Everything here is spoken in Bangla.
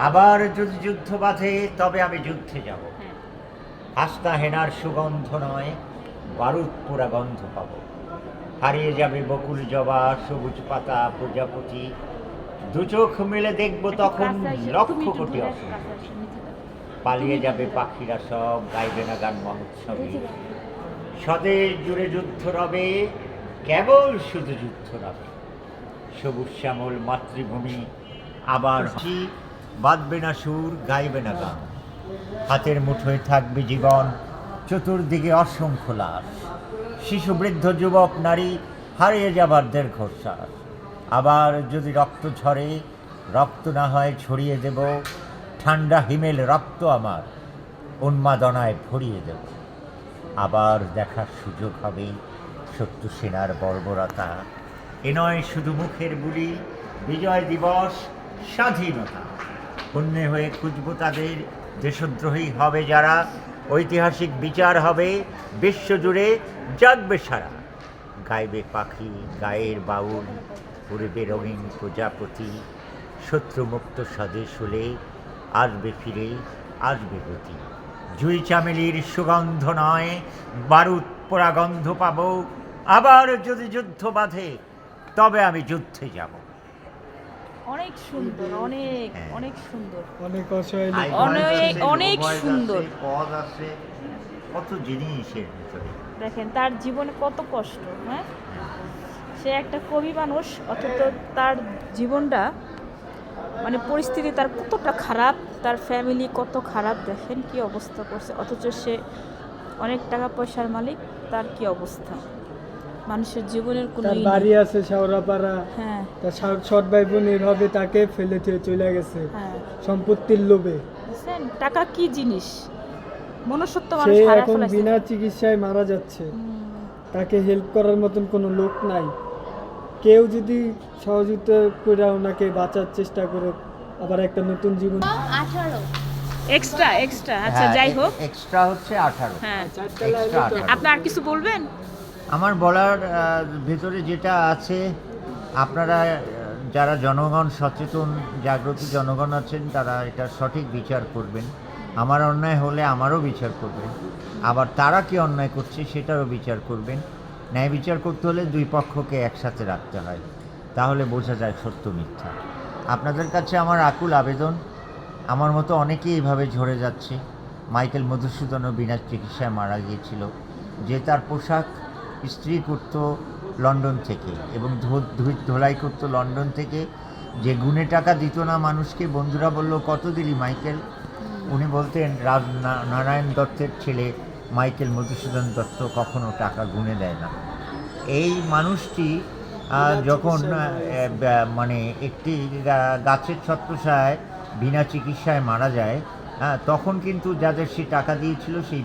আবার যদি যুদ্ধ বাঁধে তবে আমি যুদ্ধে যাব। আস্তা হেনার সুগন্ধ নয়, বারুদ পোড়া গন্ধ পাবো। হারিয়ে যাবে বকুল জবা, সবুজ পাতা, প্রজাপতি। দু চোখ মেলে দেখব তখন লক্ষ কোটি অসুর। পালিয়ে যাবে পাখিরা সব, গাইবে না গান মহোৎসবে। স্বদেশ জুড়ে যুদ্ধ রবে, কেবল শুধু যুদ্ধ রবে। সবুজ শ্যামল মাতৃভূমি আবার বাঁধবে না সুর, গাইবে না গান। হাতের মুঠোয় থাকবে জীবন, চতুর্দিকে অসংখ্য লাশ। শিশু বৃদ্ধ যুবক নারী হারিয়ে যাবার দীর্ঘশ্বাস। আবার যদি রক্ত ঝরে, রক্ত না হয় ছড়িয়ে দেব। ঠান্ডা হিমেল রক্ত আমার উন্মাদনায় ভরিয়ে দেব। আবার দেখার সুযোগ হবে শত্রু সেনার বর্বরতা। এ নয় শুধু মুখের বুলি, বিজয় দিবস, স্বাধীনতা। পুণ্যে হয়ে খুঁজব তাদের, দেশদ্রোহী হবে যারা। ঐতিহাসিক বিচার হবে বিশ্বজুড়ে, জাগবে সারা। গাইবে পাখি, গায়ের বাউল, উড়বে রঙিন প্রজাপতি। শত্রুমুক্ত স্বদেশ হলে আসবে ফিরে, আসবে গতি। জুই চামেলির সুগন্ধ নয়, বারুদ পোড়া গন্ধ পাবো। আবার যদি যুদ্ধ বাঁধে তবে আমি যুদ্ধে যাব। অনেক সুন্দর, অনেক অনেক সুন্দর, অনেক অসহায় অনেক অনেক সুন্দর। পদ আছে, কত জিনিসের ভিতরে। দেখেন তার জীবনে কত কষ্ট, হ্যাঁ, সে একটা কবি মানুষ, অথচ তার জীবনটা মানে পরিস্থিতি তার কতটা খারাপ, তার ফ্যামিলি কত খারাপ, দেখেন কি অবস্থা করছে, অথচ সে অনেক টাকা পয়সার মালিক, তার কি অবস্থা। মানুষের জীবনের কোনো তার বাড়ি আছে শাওরাপাড়া, হ্যাঁ তার সৎ ভাই বোন এইভাবে তাকে ফেলে দিয়ে চলে গেছে হ্যাঁ, সম্পত্তির লোভে। বুঝছেন টাকা কি জিনিস, মনুষ্যত্ব সে মানুষ হারায় এখন ফেলেছে। বিনা চিকিৎসায় মারা যাচ্ছে, তাকে হেল্প করার মতন কোনো লোক নাই। কেউ যদি সহযোগিতা করে ওনাকে বাঁচার চেষ্টা করুক, আবার একটা নতুন জীবন। 18 এক্সট্রা এক্সট্রা, আচ্ছা যাই হোক, এক্সট্রা হচ্ছে 18। হ্যাঁ এক্সট্রা 18। আপনার আর কিছু বলবেন? আমার বলার ভেতরে যেটা আছে, আপনারা যারা জনগণ সচেতন জাগ্রত জনগণ আছেন, তারা এটা সঠিক বিচার করবেন। আমার অন্যায় হলে আমারও বিচার করবেন, আবার তারা কি অন্যায় করছে সেটারও বিচার করবেন। ন্যায় বিচার করতে হলে দুই পক্ষকে একসাথে রাখতে হয়, তাহলে বোঝা যায় সত্য মিথ্যা। আপনাদের কাছে আমার আকুল আবেদন, আমার মতো অনেকেই এইভাবে ঝরে যাচ্ছে। মাইকেল মধুসূদনও বিনা চিকিৎসায় মারা গিয়েছিল, যে তার পোশাক ইস্ত্রি করত লন্ডন থেকে এবং ধোলাই করতো লন্ডন থেকে, যে গুণে টাকা দিত না মানুষকে। বন্ধুরা বলল, কত দিলি মাইকেল? উনি বলতেন, নারায়ণ দত্তের ছেলে মাইকেল মধুসূদন দত্ত কখনো টাকা গুণে দেয় না। এই মানুষটি যখন মানে একটি গাছের ছত্রছায়ায় বিনা চিকিৎসায় মারা যায়, তখন কিন্তু যাদের সে টাকা দিয়েছিল সেই